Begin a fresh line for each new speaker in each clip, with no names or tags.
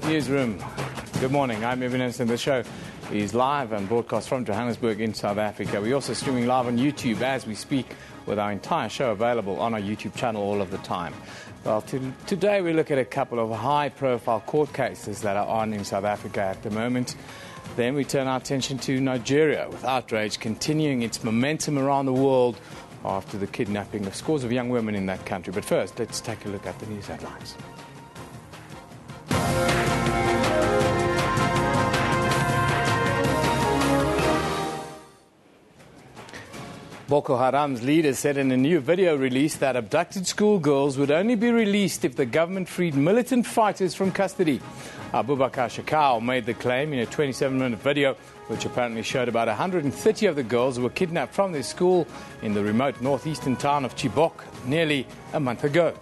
Newsroom. Good morning, I'm Eben Jansen. The show is live and broadcast from Johannesburg in South Africa. We're also streaming live on YouTube as we speak, with our entire show available on our YouTube channel all of the time. Well, today we look at a couple of high-profile court cases that are on in South Africa at the moment. Then we turn our attention to Nigeria, with outrage continuing its momentum around the world after the kidnapping of scores of young women in that country. But first, let's take a look at the news headlines. Boko Haram's leader said in a new video release that abducted schoolgirls would only be released if the government freed militant fighters from custody. Abubakar Shekau made the claim in a 27-minute video, which apparently showed about 130 of the girls who were kidnapped from their school in the remote northeastern town of Chibok nearly a month ago.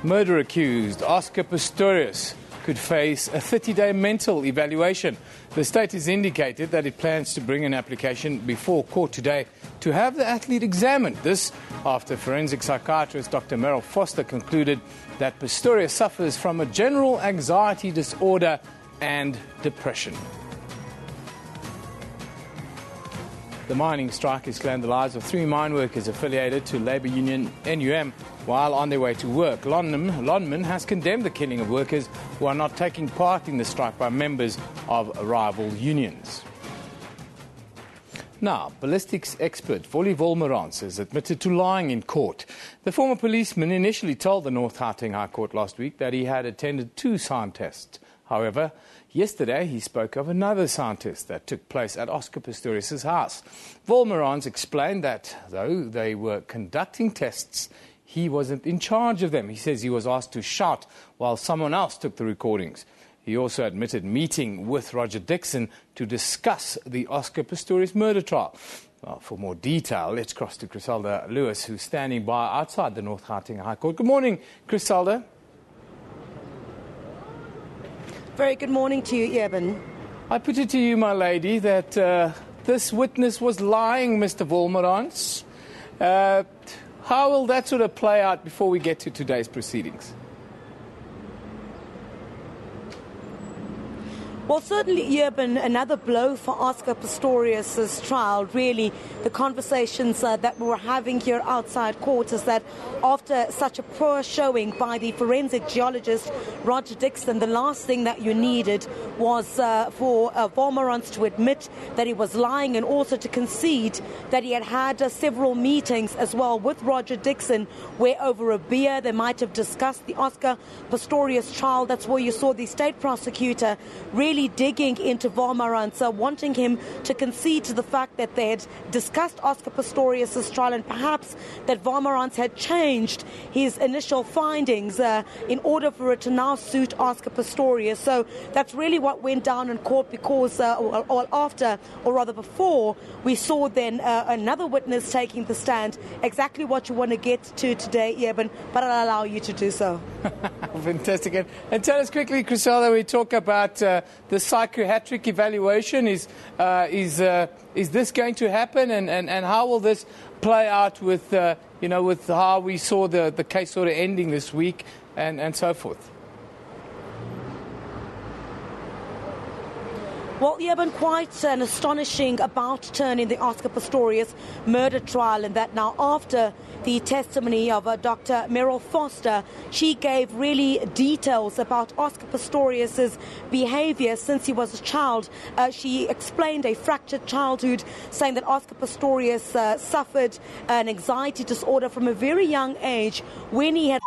Murder accused Oscar Pistorius could face a 30-day mental evaluation. The state has indicated that it plans to bring an application before court today to have the athlete examined. This after forensic psychiatrist Dr. Merrill Foster concluded that Pistorius suffers from a general anxiety disorder and depression. The mining strike has claimed the lives of 3 mine workers affiliated to labour union NUM while on their way to work. Lonman has condemned the killing of workers who are not taking part in the strike by members of rival unions. Now, ballistics expert Volley Wolmerans has admitted to lying in court. The former policeman initially told the North Gauteng High Court last week that he had attended 2 sound tests. However, yesterday he spoke of another sound test that took place at Oscar Pistorius' house. Wolmerans explained that though they were conducting tests, he wasn't in charge of them. He says he was asked to shout while someone else took the recordings. He also admitted meeting with Roger Dixon to discuss the Oscar Pistorius murder trial. Well, for more detail, let's cross to Griselda Lewis, who's standing by outside the North Gauteng High Court. Good morning, Griselda.
Very good morning to you, Eben.
I put it to you, my lady, that this witness was lying, Mr. Wolmerans. How will that sort of play out before we get to today's proceedings?
Well, certainly, Eben, another blow for Oscar Pistorius' trial. Really, the conversations that we were having here outside court is that after such a poor showing by the forensic geologist Roger Dixon, the last thing that you needed was for Wolmerans to admit that he was lying and also to concede that he had had several meetings as well with Roger Dixon, where over a beer they might have discussed the Oscar Pistorius trial. That's where you saw the state prosecutor really digging into Wolmerans, wanting him to concede to the fact that they had discussed Oscar Pistorius' trial and perhaps that Wolmerans had changed his initial findings in order for it to now suit Oscar Pistorius. So that's really what went down in court because, before, we saw then another witness taking the stand. Exactly what you want to get to today, Eben, but I'll allow you to do so.
Fantastic. And tell us quickly, Griselda, we talk about the psychiatric evaluation. Is this going to happen, and how will this play out with with how we saw the case sort of ending this week and so forth?
Well, yeah, been quite an astonishing about turn in the Oscar Pistorius murder trial, and that now after the testimony of Dr. Merrill Foster, she gave really details about Oscar Pistorius' behavior since he was a child. She explained a fractured childhood, saying that Oscar Pistorius suffered an anxiety disorder from a very young age when he had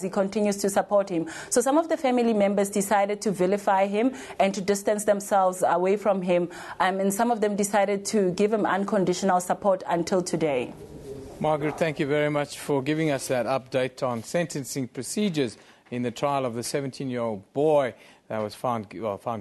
He continues to support him. So some of the family members decided to vilify him and to distance themselves away from him. And some of them decided to give him unconditional support until today.
Margaret, thank you very much for giving us that update on sentencing procedures in the trial of the 17-year-old boy that was found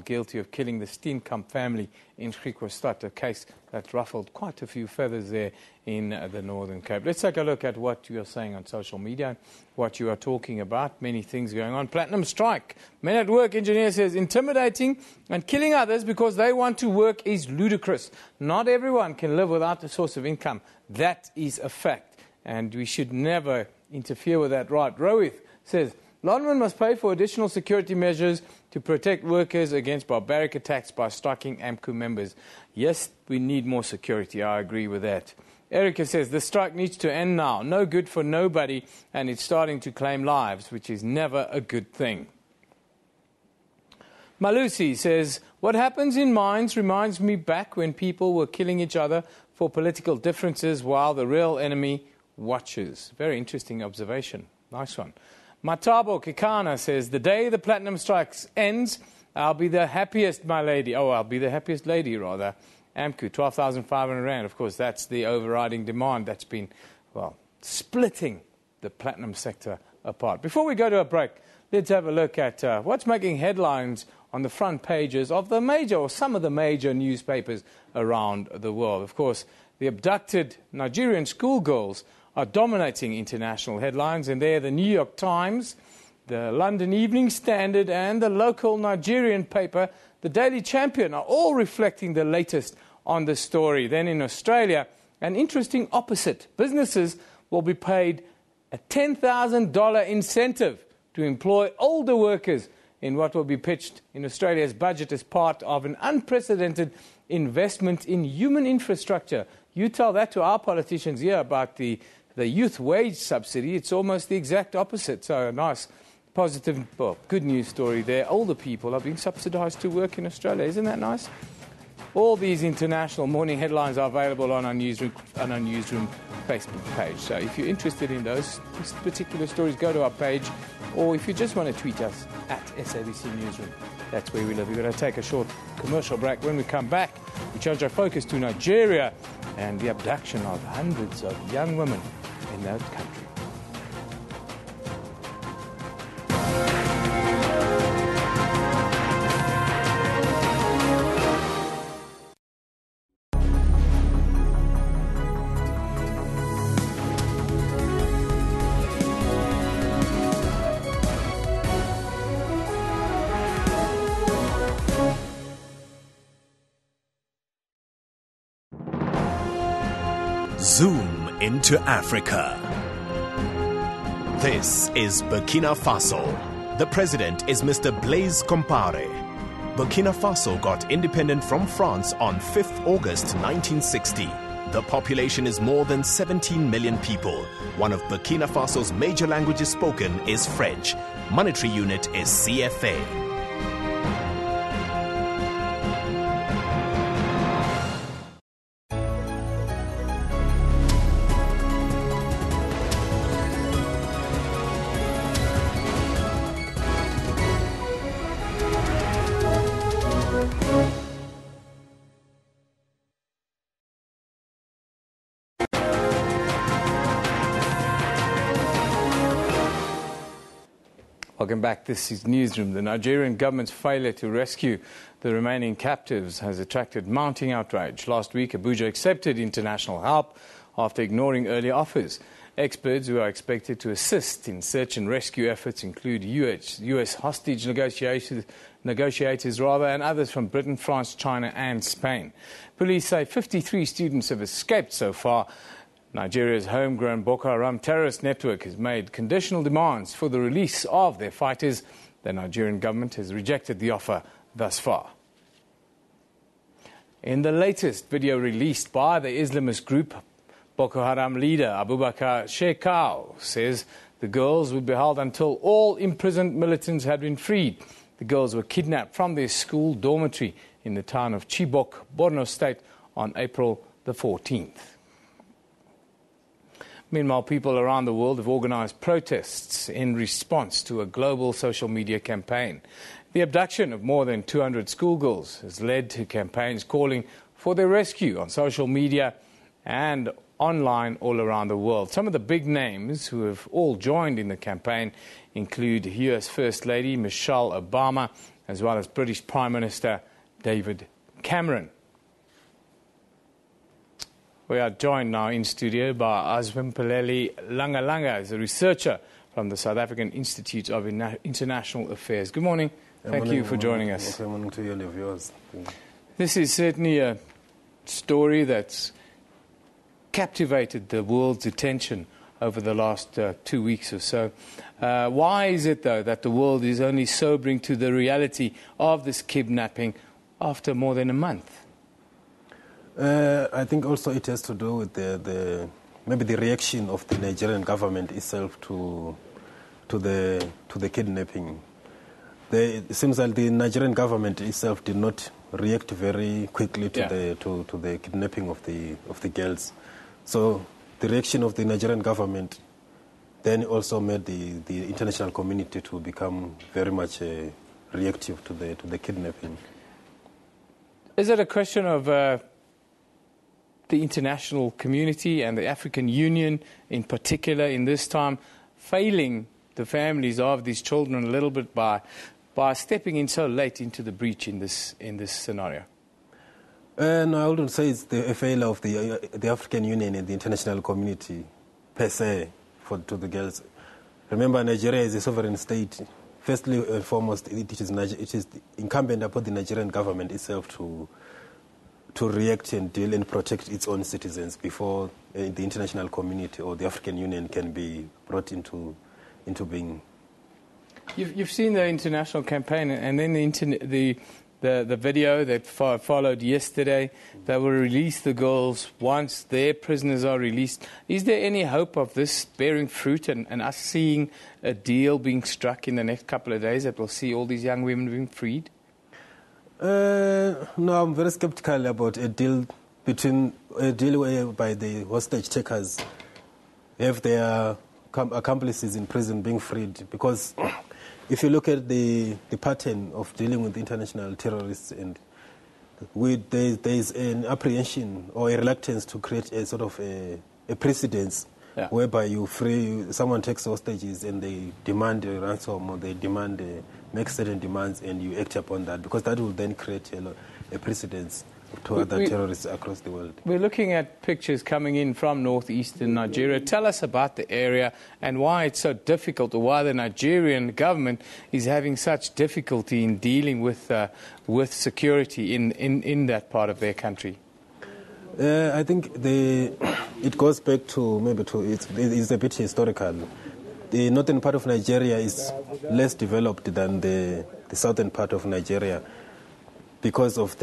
guilty of killing the Steenkamp family in Griquastad, a case that ruffled quite a few feathers there in the Northern Cape. Let's take a look at what you are saying on social media, what you are talking about. Many things going on. Platinum strike. Men at Work engineer says intimidating and killing others because they want to work is ludicrous. Not everyone can live without a source of income. That is a fact, and we should never interfere with that right. Rohith says Lonman must pay for additional security measures to protect workers against barbaric attacks by striking AMCU members. Yes, we need more security. I agree with that. Erica says the strike needs to end now. No good for nobody, and it's starting to claim lives, which is never a good thing. Malusi says, what happens in mines reminds me back when people were killing each other for political differences while the real enemy watches. Very interesting observation. Nice one. Matabo Kikana says, the day the platinum strikes ends, I'll be the happiest, my lady. Oh, I'll be the happiest lady, rather. AMCU, 12,500 Rand. Of course, that's the overriding demand that's been, well, splitting the platinum sector apart. Before we go to a break, let's have a look at what's making headlines on the front pages of the major or some of the major newspapers around the world. Of course, the abducted Nigerian schoolgirls are dominating international headlines, and there the New York Times, the London Evening Standard and the local Nigerian paper, the Daily Champion, are all reflecting the latest on the story. Then in Australia, an interesting opposite. Businesses will be paid a $10,000 incentive to employ older workers in what will be pitched in Australia's budget as part of an unprecedented investment in human infrastructure. You tell that to our politicians here about the youth wage subsidy, it's almost the exact opposite. So a nice, positive, well, good news story there. Older people are being subsidised to work in Australia. Isn't that nice? All these international morning headlines are available on our Newsroom Facebook page. So if you're interested in those particular stories, go to our page. Or if you just want to tweet us at SABC Newsroom. That's where we live. We're going to take a short commercial break. When we come back, we change our focus to Nigeria and the abduction of hundreds of young women in that country.
Zoom into Africa. This is Burkina Faso. The president is Mr. Blaise Compaoré. Burkina Faso got independent from France on 5th August 1960. The population is more than 17 million people. One of Burkina Faso's major languages spoken is French. Monetary unit is CFA.
Welcome back. This is Newsroom. The Nigerian government's failure to rescue the remaining captives has attracted mounting outrage. Last week, Abuja accepted international help after ignoring early offers. Experts who are expected to assist in search and rescue efforts include US hostage negotiators, and others from Britain, France, China and Spain. Police say 53 students have escaped so far. Nigeria's homegrown Boko Haram terrorist network has made conditional demands for the release of their fighters. The Nigerian government has rejected the offer thus far. In the latest video released by the Islamist group, Boko Haram leader Abubakar Shekau says the girls would be held until all imprisoned militants had been freed. The girls were kidnapped from their school dormitory in the town of Chibok, Borno State, on April the 14th. Meanwhile, people around the world have organized protests in response to a global social media campaign. The abduction of more than 200 schoolgirls has led to campaigns calling for their rescue on social media and online all around the world. Some of the big names who have all joined in the campaign include US First Lady Michelle Obama, as well as British Prime Minister David Cameron. We are joined now in studio by Azwimpileli Langalanga, as a researcher from the South African Institute of International Affairs. Good morning. Thank you for joining us.
Good morning to you and your viewers.
This is certainly a story that's captivated the world's attention over the last 2 weeks or so. Why is it, though, that the world is only sobering to the reality of this kidnapping after more than a month?
I think also it has to do with maybe the reaction of the Nigerian government itself to the kidnapping. It seems that the Nigerian government itself did not react very quickly to the kidnapping of the girls. So the reaction of the Nigerian government then also made the international community to become very much reactive to the kidnapping.
Is it a question of the international community and the African Union in particular in this time failing the families of these children a little bit by stepping in so late into the breach in this scenario?
No, I wouldn't say it's the failure of the African Union and the international community per se to the girls. Remember, Nigeria is a sovereign state. Firstly and foremost, it is incumbent upon the Nigerian government itself to react and deal and protect its own citizens before the international community or the African Union can be brought into being.
You've seen the international campaign, and then the video that followed yesterday. They will release the girls once their prisoners are released. Is there any hope of this bearing fruit and us seeing a deal being struck in the next couple of days that will see all these young women being freed?
No, I'm very skeptical about a deal whereby the hostage takers have their accomplices in prison being freed, because if you look at the pattern of dealing with international terrorists, and there is an apprehension or a reluctance to create a sort of a precedence whereby someone takes hostages and they demand a ransom or they make certain demands and you act upon that, because that will then create a precedence to other terrorists across the world.
We're looking at pictures coming in from northeastern Nigeria. Tell us about the area and why it's so difficult, or why the Nigerian government is having such difficulty in dealing with security in that part of their country.
I think it goes back it's a bit historical. The northern part of Nigeria is less developed than the southern part of Nigeria because of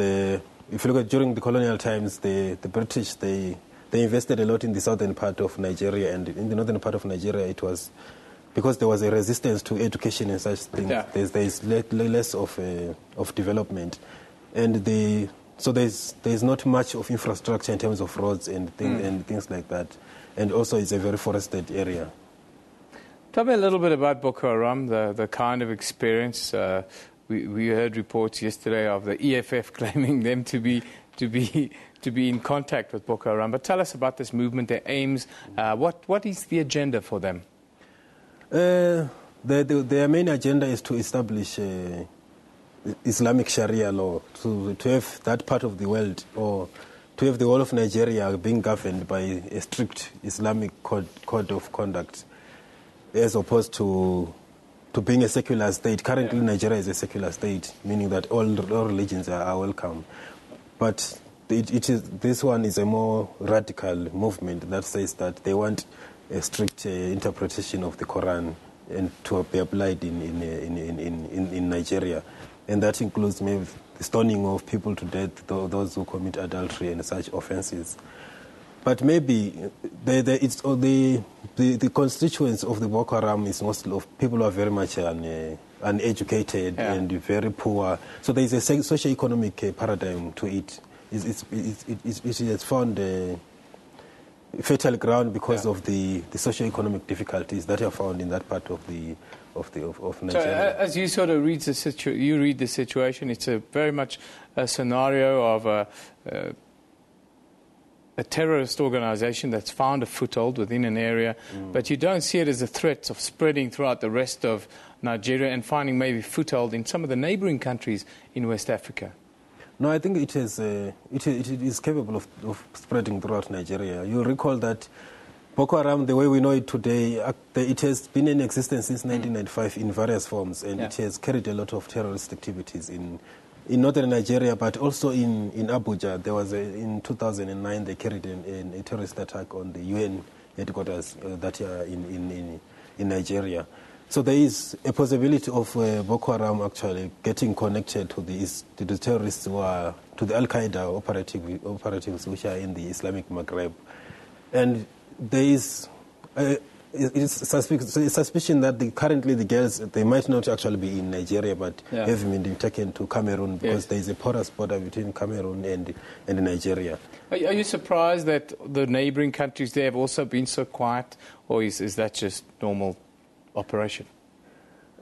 if you look at during the colonial times, the British, they invested a lot in the southern part of Nigeria, and in the northern part of Nigeria it was because there was a resistance to education and such things. Yeah. There's less of development, and so there's not much of infrastructure in terms of roads and things like that, and also it's a very forested area.
Tell me a little bit about Boko Haram, the kind of experience. We heard reports yesterday of the EFF claiming them to be in contact with Boko Haram. But tell us about this movement, their aims. What is the agenda for them?
Their main agenda is to establish Islamic Sharia law, to have that part of the world, or to have the whole of Nigeria being governed by a strict Islamic code of conduct, as opposed to being a secular state. Currently, Nigeria is a secular state, meaning that all religions are welcome. But this one is a more radical movement that says that they want a strict interpretation of the Quran and to be applied in Nigeria. And that includes maybe the stoning of people to death, those who commit adultery and such offenses. But maybe the constituents of the Boko Haram is mostly of people who are very much uneducated and very poor. So there is a socio-economic paradigm to it. It has found fertile ground because of the socio-economic difficulties that are found in that part of Nigeria.
So, as you sort of read the situation, it's very much a scenario of a terrorist organization that's found a foothold within an area, but you don't see it as a threat of spreading throughout the rest of Nigeria and finding maybe foothold in some of the neighboring countries in West Africa.
No, I think it is capable of spreading throughout Nigeria. You recall that Boko Haram, the way we know it today, it has been in existence since 1995 in various forms, and it has carried a lot of terrorist activities in northern Nigeria, but also in Abuja. There was in 2009 they carried a terrorist attack on the UN headquarters that are in Nigeria. So there is a possibility of Boko Haram actually getting connected to the terrorists who are to the Al Qaeda operatives which are in the Islamic Maghreb, and there is. It's suspicion that currently the girls, they might not actually be in Nigeria, but have been taken to Cameroon because there is a porous border between Cameroon and Nigeria.
Are you surprised that the neighboring countries there have also been so quiet, or is that just normal operation?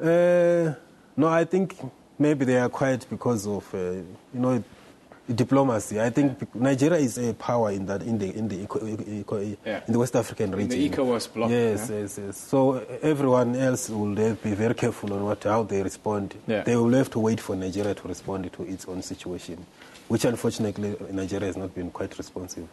No, I think maybe they are quiet because of diplomacy. I think Nigeria is a power in the West African region.
In the ECOWAS bloc.
Yes. So everyone else will be very careful on how they respond. Yeah. They will have to wait for Nigeria to respond to its own situation, which unfortunately Nigeria has not been quite responsive.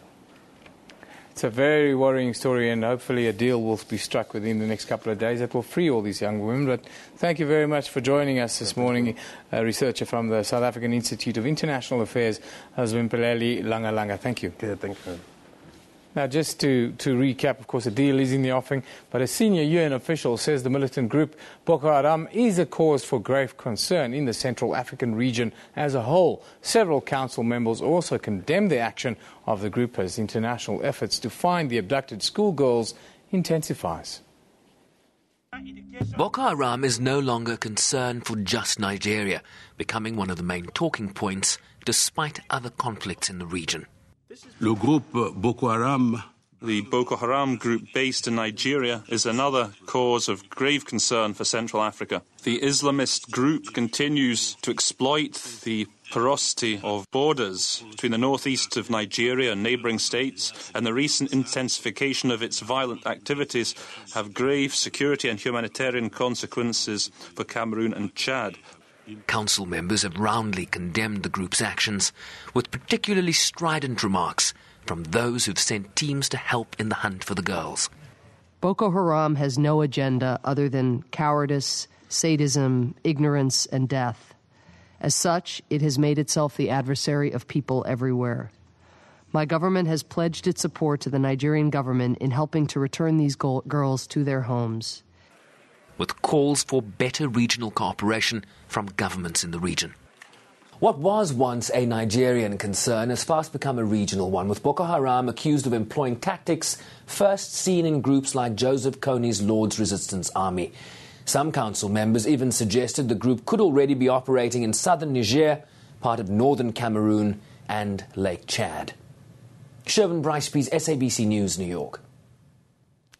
It's a very worrying story, and hopefully a deal will be struck within the next couple of days that will free all these young women. But thank you very much for joining us this morning, a researcher from the South African Institute of International Affairs, Zwimpeleli Langa. Thank you.
Okay, thank you.
Now, just to recap, of course, a deal is in the offing, but a senior UN official says the militant group Boko Haram is a cause for grave concern in the Central African region as a whole. Several council members also condemned the action of the group as international efforts to find the abducted schoolgirls intensifies.
Boko Haram is no longer a concern for just Nigeria, becoming one of the main talking points despite other conflicts in the region.
Le groupe Boko Haram.
The Boko Haram group based in Nigeria is another cause of grave concern for Central Africa. The Islamist group continues to exploit the porosity of borders between the northeast of Nigeria and neighbouring states, and the recent intensification of its violent activities have grave security and humanitarian consequences for Cameroon and Chad.
Council members have roundly condemned the group's actions, with particularly strident remarks from those who've sent teams to help in the hunt for the girls.
Boko Haram has no agenda other than cowardice, sadism, ignorance, and death. As such, it has made itself the adversary of people everywhere. My government has pledged its support to the Nigerian government in helping to return these girls to their homes,
with calls for better regional cooperation from governments in the region.
What was once a Nigerian concern has fast become a regional one, with Boko Haram accused of employing tactics first seen in groups like Joseph Kony's Lord's Resistance Army. Some council members even suggested the group could already be operating in southern Niger, part of northern Cameroon and Lake Chad. Shervin Bryce-Pease, SABC News, New York.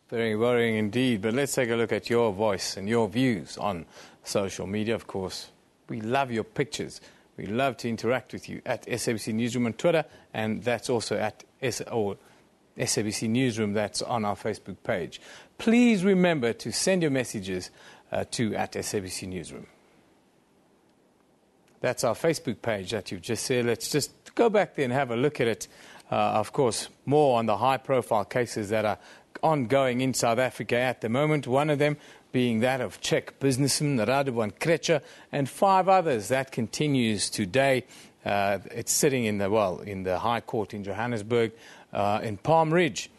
Very worrying indeed, but let's take a look at your voice and your views on social media. Of course, we love your pictures. We love to interact with you at SABC Newsroom on Twitter, and that's also at SABC Newsroom, that's on our Facebook page. Please remember to send your messages to at SABC Newsroom. That's our Facebook page that you've just said. Let's just go back there and have a look at it. Of course, more on the high-profile cases that are ongoing in South Africa at the moment, one of them being that of Czech businessman Radovan Krecha, and 5 others. That continues today. It's sitting in the High Court in Johannesburg, in Palm Ridge.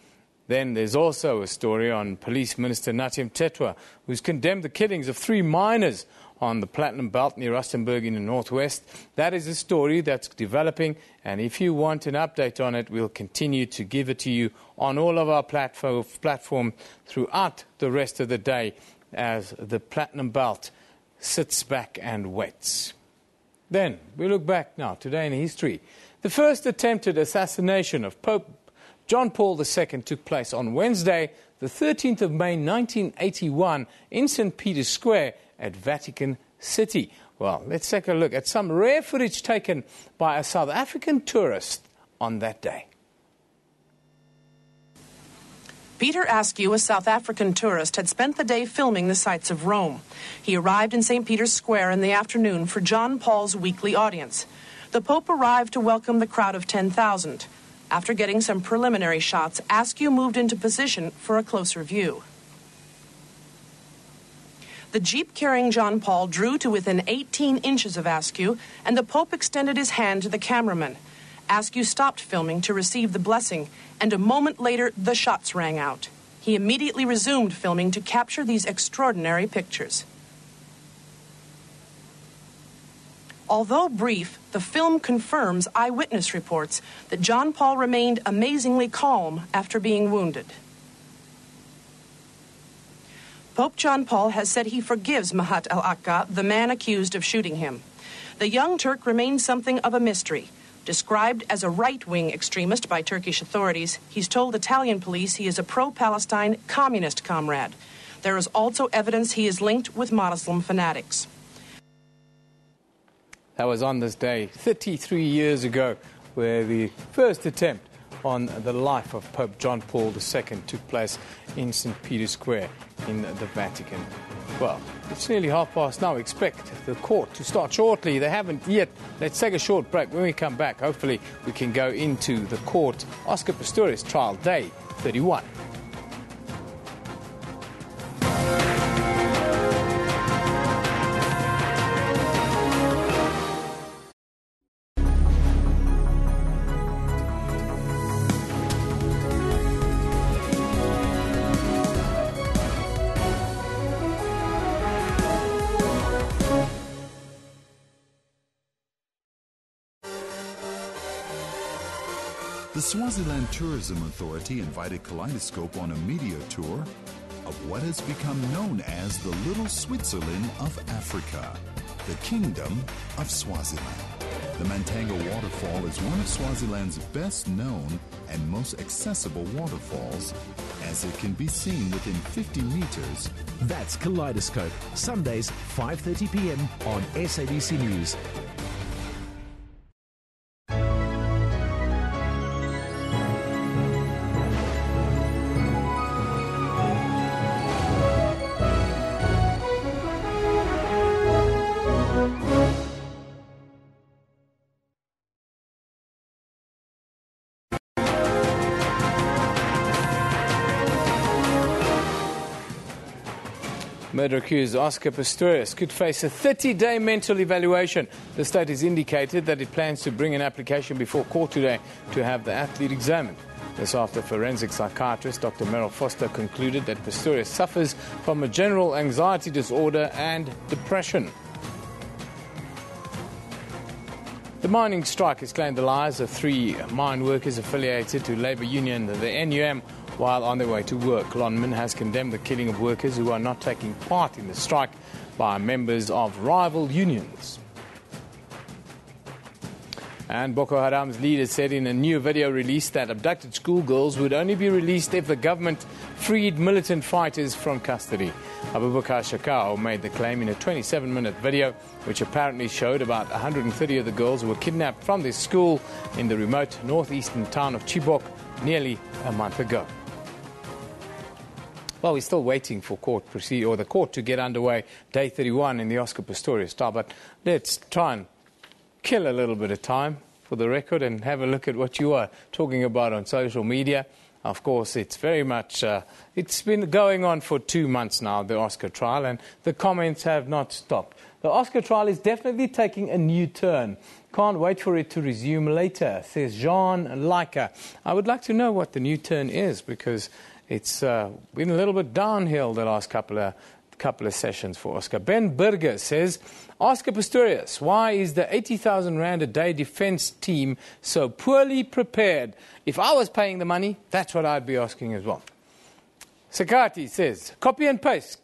Then there's also a story on Police Minister Nathi Mthethwa, who's condemned the killings of 3 miners on the Platinum Belt near Rustenburg in the northwest. That is a story that's developing, and if you want an update on it, we'll continue to give it to you on all of our platform throughout the rest of the day as the Platinum Belt sits back and waits. Then we look back now, today in history. The first attempted assassination of Pope John Paul II took place on Wednesday, the 13th of May 1981 in St. Peter's Square at Vatican City. Well, let's take a look at some rare footage taken by a South African tourist on that day.
Peter Askew, a South African tourist, had spent the day filming the sights of Rome. He arrived in St. Peter's Square in the afternoon for John Paul's weekly audience. The Pope arrived to welcome the crowd of 10,000. After getting some preliminary shots, Askew moved into position for a closer view. The jeep carrying John Paul drew to within 18 inches of Askew, and the Pope extended his hand to the cameraman. Askew stopped filming to receive the blessing, and a moment later, the shots rang out. He immediately resumed filming to capture these extraordinary pictures. Although brief, the film confirms eyewitness reports that John Paul remained amazingly calm after being wounded. Pope John Paul has said he forgives Mahat al-Aqsa, the man accused of shooting him. The young Turk remains something of a mystery. Described as a right-wing extremist by Turkish authorities, he's told Italian police he is a pro-Palestine communist comrade. There is also evidence he is linked with Muslim fanatics.
That was on this day 33 years ago, where the first attempt on the life of Pope John Paul II took place in St. Peter's Square in the Vatican. Well, it's nearly past now. Expect the court to start shortly. They haven't yet. Let's take a short break. When we come back, hopefully we can go into the court. Oscar Pistorius trial, day 31.
The Swaziland Tourism Authority invited Kaleidoscope on a media tour of what has become known as the Little Switzerland of Africa, the Kingdom of Swaziland. The Mantanga Waterfall is one of Swaziland's best known and most accessible waterfalls, as it can be seen within 50 meters.
That's Kaleidoscope, Sundays 5:30 p.m. on SABC News.
Murder accused Oscar Pistorius could face a 30-day mental evaluation. The state has indicated that it plans to bring an application before court today to have the athlete examined. This after forensic psychiatrist Dr. Merrill Foster concluded that Pistorius suffers from a general anxiety disorder and depression. The mining strike has claimed the lives of 3 mine workers affiliated to labour union, the NUM, while on their way to work. Lonman has condemned the killing of workers who are not taking part in the strike by members of rival unions. And Boko Haram's leader said in a new video release that abducted schoolgirls would only be released if the government freed militant fighters from custody. Abubakar Shakau made the claim in a 27-minute video, which apparently showed about 130 of the girls who were kidnapped from this school in the remote northeastern town of Chibok nearly a month ago. Well, we're still waiting for the court to get underway, day 31 in the Oscar Pistorius trial, but let's try and kill a little bit of time for the record and have a look at what you are talking about on social media. Of course, it's very much, it's been going on for 2 months now, the Oscar trial, and the comments have not stopped. The Oscar trial is definitely taking a new turn. Can't wait for it to resume later, says Jean Leica. I would like to know what the new turn is, because it's been a little bit downhill the last couple of sessions for Oscar. Ben Berger says, Oscar Pistorius, why is the 80,000 Rand a day defense team so poorly prepared? If I was paying the money, that's what I'd be asking as well. Sakati says, copy and paste.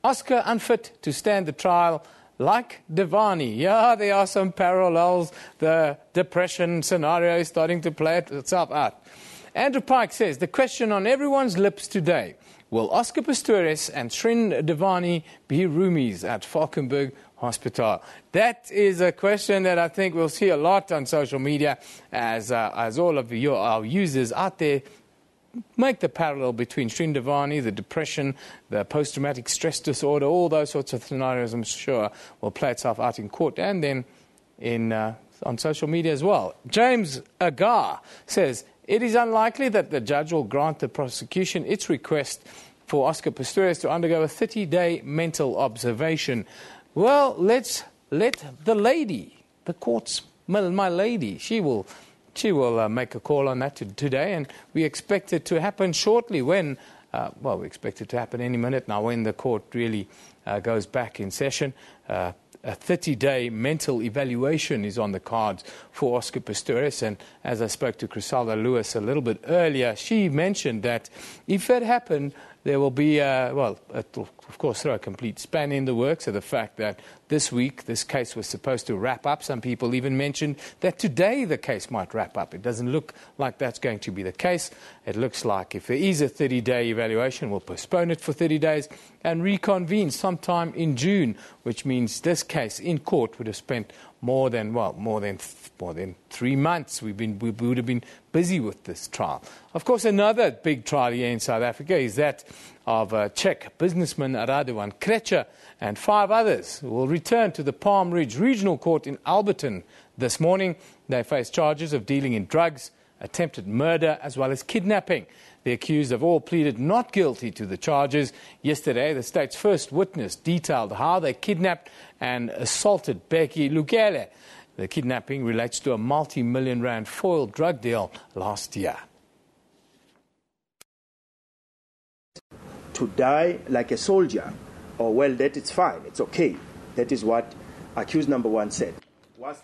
Oscar unfit to stand the trial like Devani. Yeah, there are some parallels. The depression scenario is starting to play itself out. Andrew Pike says the question on everyone's lips today: will Oscar Pistorius and Srindavani be roomies at Valkenburg Hospital? That is a question that I think we'll see a lot on social media as all of our users out there make the parallel between Srindavani, the depression, the post-traumatic stress disorder, all those sorts of scenarios, I'm sure, will play itself out in court and then on social media as well. James Agar says it is unlikely that the judge will grant the prosecution its request for Oscar Pistorius to undergo a 30-day mental observation. Well, let's let the lady, the court's my lady, she will make a call on that today, and we expect it to happen shortly when, we expect it to happen any minute now when the court really goes back in session. A 30-day mental evaluation is on the cards for Oscar Pistorius, and as I spoke to Crisalda Lewis a little bit earlier, she mentioned that if that happened, there will be, it'll of course throw a complete span in the works of the fact that this week this case was supposed to wrap up. Some people even mentioned that today the case might wrap up. It doesn't look like that's going to be the case. It looks like if there is a 30-day evaluation, we'll postpone it for 30 days and reconvene sometime in June, which means this case in court would have spent more than 3 months. We would have been busy with this trial. Of course, another big trial here in South Africa is that of Czech businessman Radovan Krejcir and 5 others who will return to the Palm Ridge Regional Court in Alberton this morning. They face charges of dealing in drugs, attempted murder, as well as kidnapping. The accused have all pleaded not guilty to the charges. Yesterday, the state's first witness detailed how they kidnapped and assaulted Becky Lukele. The kidnapping relates to a multi-million rand foil drug deal last year.
To die like a soldier, that is fine, it's okay. That is what accused number 1 said.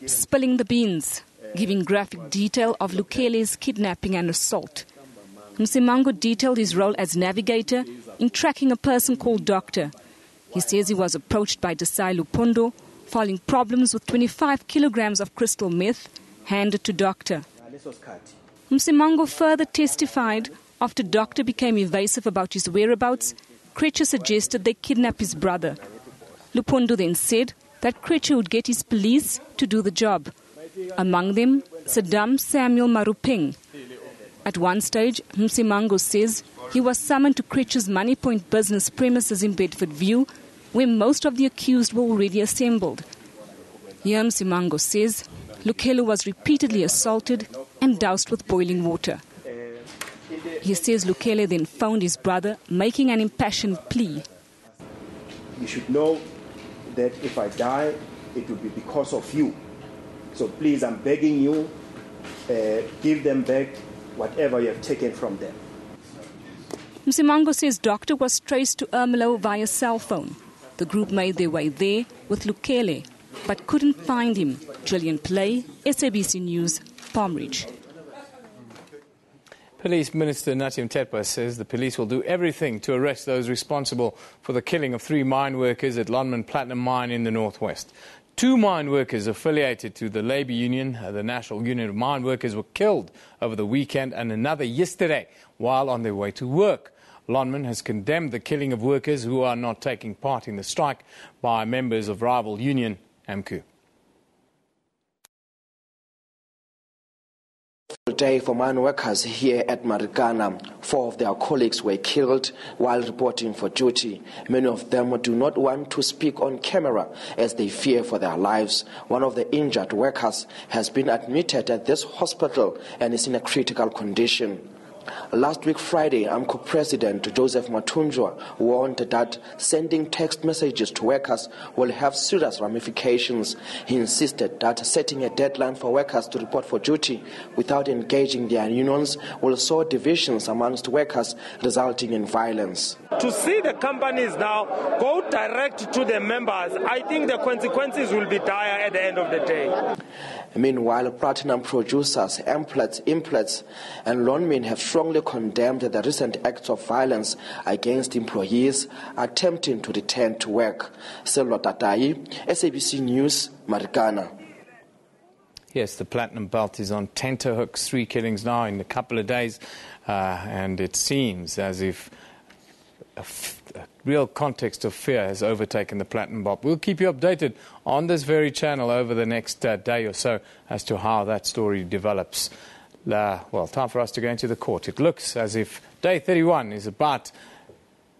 Spilling the beans, giving graphic detail of Lukele's kidnapping and assault. Msimango detailed his role as navigator in tracking a person called Doctor. He says he was approached by Desai Lupondo, following problems with 25 kilograms of crystal meth handed to Doctor. Msimango further testified after Doctor became evasive about his whereabouts, Krejcir suggested they kidnap his brother. Lupondo then said that Krejcir would get his police to do the job. Among them, Saddam Samuel Marupeng. At one stage, Msimango says he was summoned to Krejcir's Money Point business premises in Bedford View, where most of the accused were already assembled. Here Msimango says Lukele was repeatedly assaulted and doused with boiling water. He says Lukele then phoned his brother, making an impassioned plea.
You should know that if I die, it will be because of you. So please, I'm begging you, give them back whatever you have taken from them.
Msimango says Doctor was traced to Ermelo via cell phone. The group made their way there with Lukele, but couldn't find him. Gillian Play, SABC News, Palm Ridge.
Police Minister Natim Tetwa says the police will do everything to arrest those responsible for the killing of 3 mine workers at Lonmin Platinum Mine in the northwest. 2 mine workers affiliated to the Labour Union, the National Union of Mine Workers, were killed over the weekend and another yesterday while on their way to work. Lonmin has condemned the killing of workers who are not taking part in the strike by members of rival union AMCU.
Day for mine workers here at Marikana. 4 of their colleagues were killed while reporting for duty. Many of them do not want to speak on camera as they fear for their lives. One of the injured workers has been admitted at this hospital and is in a critical condition. Last week Friday, AMCU President Joseph Matunjwa warned that sending text messages to workers will have serious ramifications. He insisted that setting a deadline for workers to report for duty without engaging their unions will sow divisions amongst workers, resulting in violence.
To see the companies now go direct to the members, I think the consequences will be dire at the end of the day.
Meanwhile, platinum producers, Implats, and Lonmin have strongly condemned the recent acts of violence against employees attempting to return to work. Selwa Tatai, SABC News, Marikana.
Yes, the platinum belt is on tenterhooks, 3 killings now in a couple of days, and it seems as if a real context of fear has overtaken the platinum belt. We'll keep you updated on this very channel over the next day or so as to how that story develops. Well, time for us to go into the court. It looks as if day 31 is about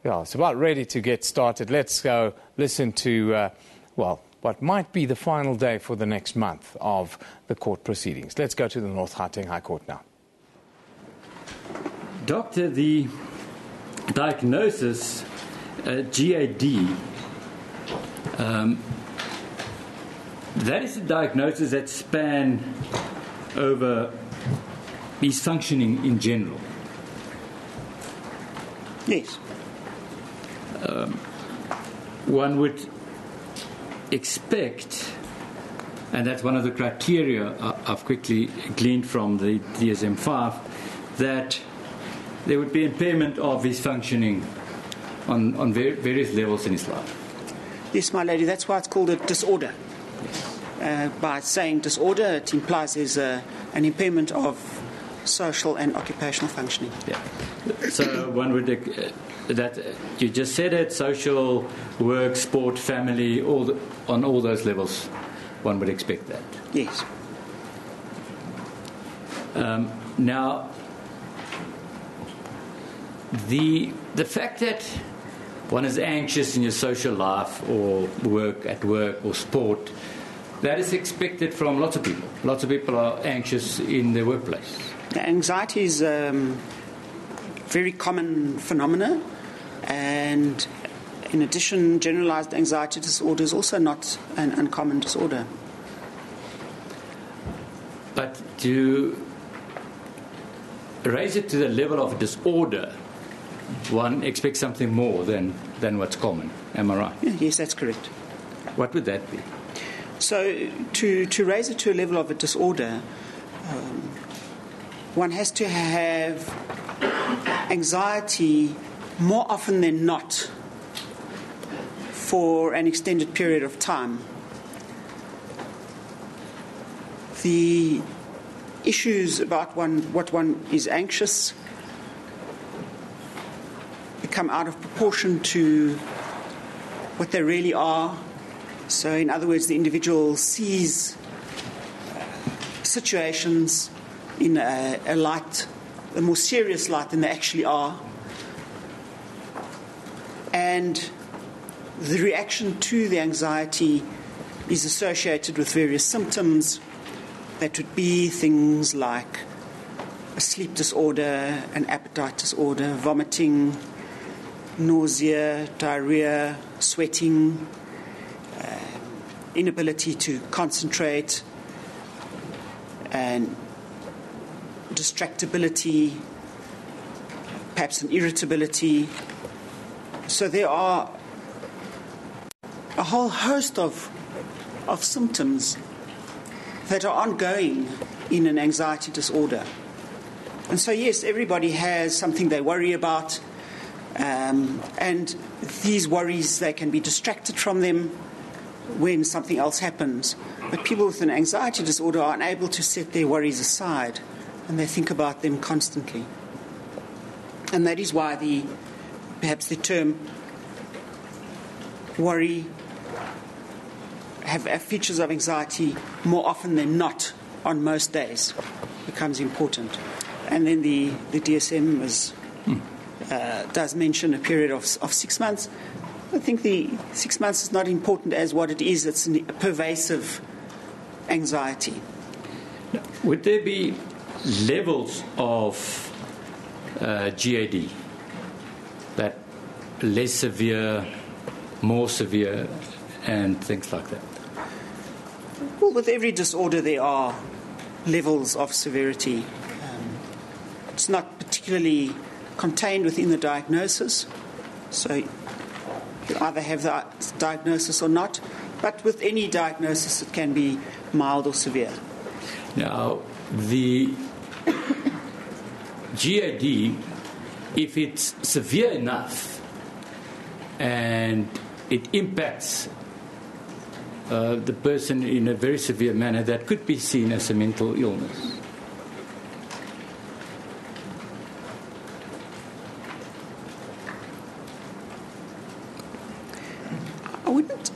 ready to get started. Let's go listen to, what might be the final day for the next month of the court proceedings. Let's go to the North Gauteng High Court now.
Doctor, the diagnosis, GAD, that is a diagnosis that span over his functioning in general.
Yes.
One would expect, and that's one of the criteria I've quickly gleaned from the DSM-5, that there would be impairment of his functioning on various levels in his life.
Yes, my lady, that's why it's called a disorder. By saying disorder, it implies there's an impairment of social and occupational functioning.
Yeah. So one would, that you just said it, social, work, sport, family, on all those levels, one would expect that.
Yes.
Now, the fact that one is anxious in your social life or at work or sport, that is expected from lots of people. Lots of people are anxious in their workplace.
Anxiety is a very common phenomena, and in addition, generalized anxiety disorder is also not an uncommon disorder.
But to raise it to the level of disorder, one expects something more than what's common. Am I right?
Yes, that's correct.
What would that be?
So to raise it to a level of a disorder, one has to have anxiety more often than not for an extended period of time. The issues about what one is anxious become out of proportion to what they really are. So, in other words, the individual sees situations in a more serious light than they actually are. And the reaction to the anxiety is associated with various symptoms that would be things like a sleep disorder, an appetite disorder, vomiting, nausea, diarrhea, sweating, inability to concentrate, and distractibility, perhaps an irritability. So there are a whole host of symptoms that are ongoing in an anxiety disorder. And so, yes, everybody has something they worry about, and these worries, they can be distracted from them when something else happens. But people with an anxiety disorder are unable to set their worries aside, and they think about them constantly. And that is why perhaps the term worry, have features of anxiety more often than not on most days, becomes important. And then the DSM does mention a period of 6 months. I think the 6 months is not important as what it is. It's a pervasive anxiety.
Would there be levels of GAD, that less severe, more severe, and things like that?
Well, with every disorder there are levels of severity. It's not particularly contained within the diagnosis, so you either have the diagnosis or not, but with any diagnosis it can be mild or severe.
Now, the GAD, if it's severe enough and it impacts the person in a very severe manner that could be seen as a mental illness.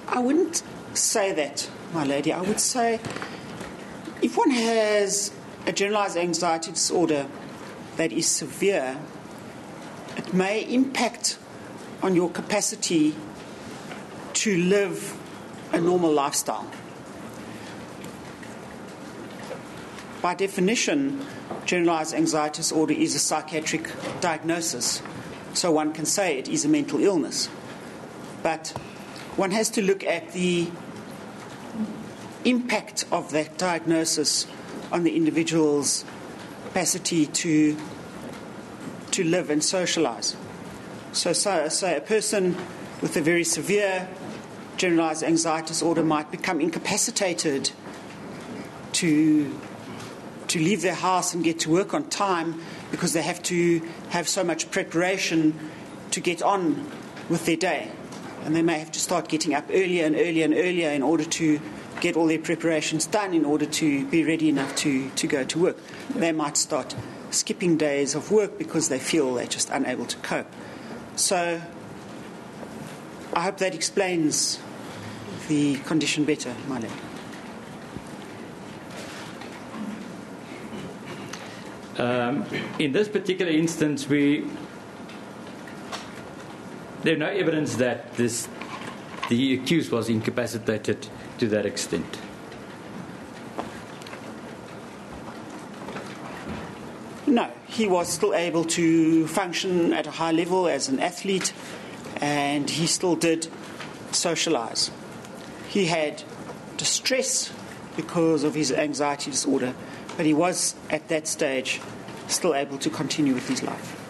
I wouldn't say that, my lady. I would say if one has a generalized anxiety disorder that is severe, it may impact on your capacity to live a normal lifestyle. By definition, generalized anxiety disorder is a psychiatric diagnosis, so one can say it is a mental illness. But one has to look at the impact of that diagnosis on the individual's capacity to live and socialize. So a person with a very severe generalized anxiety disorder might become incapacitated to leave their house and get to work on time because they have to have so much preparation to get on with their day. And they may have to start getting up earlier and earlier and earlier in order to get all their preparations done in order to be ready enough to go to work. They might start skipping days of work because they feel they're just unable to cope. So I hope that explains the condition better, my lady.
In this particular instance, there's no evidence that the accused was incapacitated to that extent.
No, he was still able to function at a high level as an athlete, and he still did socialize. He had distress because of his anxiety disorder, but he was at that stage still able to continue with his life.